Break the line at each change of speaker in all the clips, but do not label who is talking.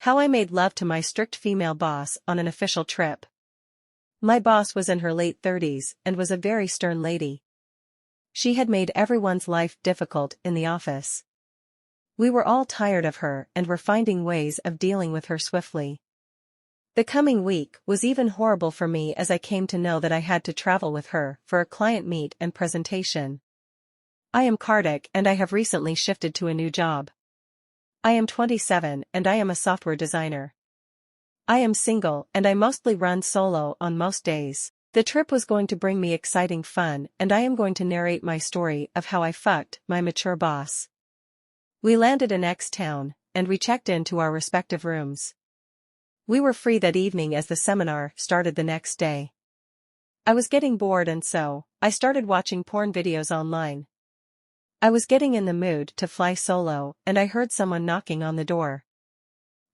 How I made love to my strict female boss on an official trip. My boss was in her late 30s and was a very stern lady. She had made everyone's life difficult in the office. We were all tired of her and were finding ways of dealing with her swiftly. The coming week was even horrible for me as I came to know that I had to travel with her for a client meet and presentation. I am Kartik and I have recently shifted to a new job. I am 27 and I am a software designer. I am single and I mostly run solo on most days. The trip was going to bring me exciting fun and I am going to narrate my story of how I fucked my mature boss. We landed in X town, and we checked into our respective rooms. We were free that evening as the seminar started the next day. I was getting bored and so, I started watching porn videos online. I was getting in the mood to fly solo and I heard someone knocking on the door.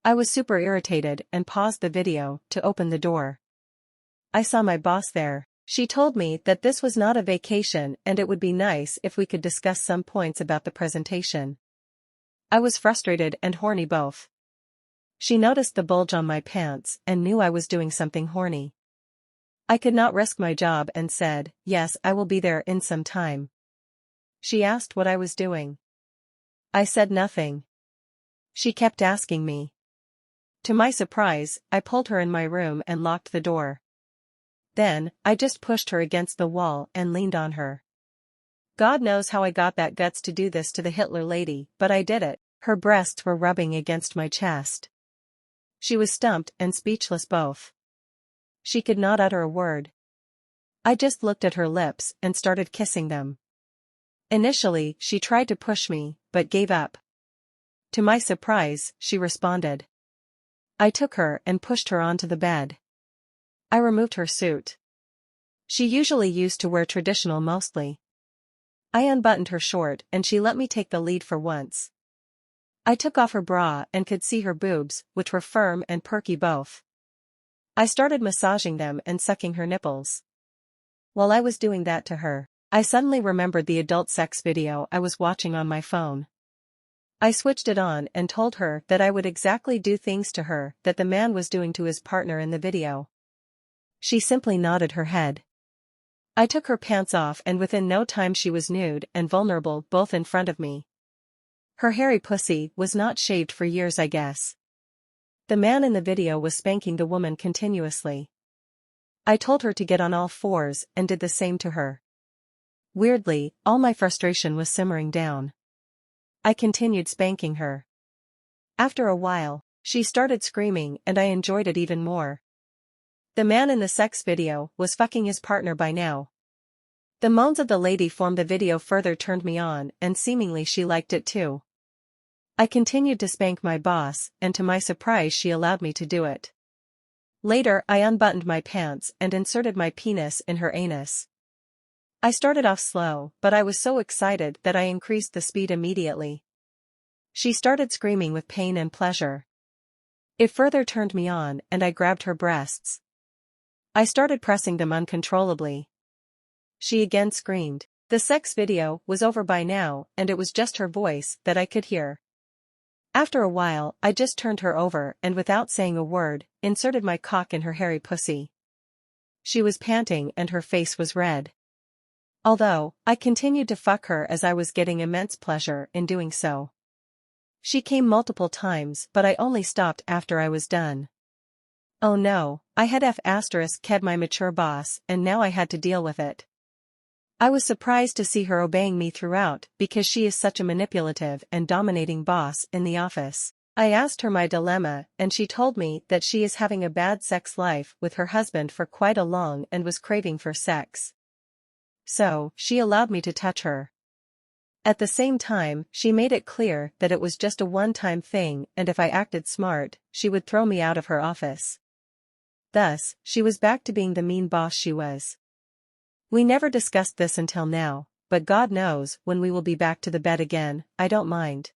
I was super irritated and paused the video to open the door. I saw my boss there. She told me that this was not a vacation and it would be nice if we could discuss some points about the presentation. I was frustrated and horny both. She noticed the bulge on my pants and knew I was doing something horny. I could not risk my job and said, "Yes, I will be there in some time." She asked what I was doing. I said nothing. She kept asking me. To my surprise, I pulled her in my room and locked the door. Then, I just pushed her against the wall and leaned on her. God knows how I got that guts to do this to the Hitler lady, but I did it. Her breasts were rubbing against my chest. She was stumped and speechless both. She could not utter a word. I just looked at her lips and started kissing them. Initially, she tried to push me, but gave up. To my surprise, she responded. I took her and pushed her onto the bed. I removed her suit. She usually used to wear traditional mostly. I unbuttoned her short and she let me take the lead for once. I took off her bra and could see her boobs, which were firm and perky both. I started massaging them and sucking her nipples. While I was doing that to her, I suddenly remembered the adult sex video I was watching on my phone. I switched it on and told her that I would exactly do things to her that the man was doing to his partner in the video. She simply nodded her head. I took her pants off and within no time she was nude and vulnerable both in front of me. Her hairy pussy was not shaved for years, I guess. The man in the video was spanking the woman continuously. I told her to get on all fours and did the same to her. Weirdly, all my frustration was simmering down. I continued spanking her. After a while, she started screaming and I enjoyed it even more. The man in the sex video was fucking his partner by now. The moans of the lady from the video further turned me on and seemingly she liked it too. I continued to spank my boss and to my surprise she allowed me to do it. Later I unbuttoned my pants and inserted my penis in her anus. I started off slow, but I was so excited that I increased the speed immediately. She started screaming with pain and pleasure. It further turned me on and I grabbed her breasts. I started pressing them uncontrollably. She again screamed. The sex video was over by now and it was just her voice that I could hear. After a while, I just turned her over and without saying a word, inserted my cock in her hairy pussy. She was panting and her face was red. Although, I continued to fuck her as I was getting immense pleasure in doing so. She came multiple times but I only stopped after I was done. Oh no, I had ked my mature boss and now I had to deal with it. I was surprised to see her obeying me throughout because she is such a manipulative and dominating boss in the office. I asked her my dilemma and she told me that she is having a bad sex life with her husband for quite a long and was craving for sex. So, she allowed me to touch her. At the same time, she made it clear that it was just a one-time thing and if I acted smart, she would throw me out of her office. Thus, she was back to being the mean boss she was. We never discussed this until now, but God knows when we will be back to the bed again. I don't mind.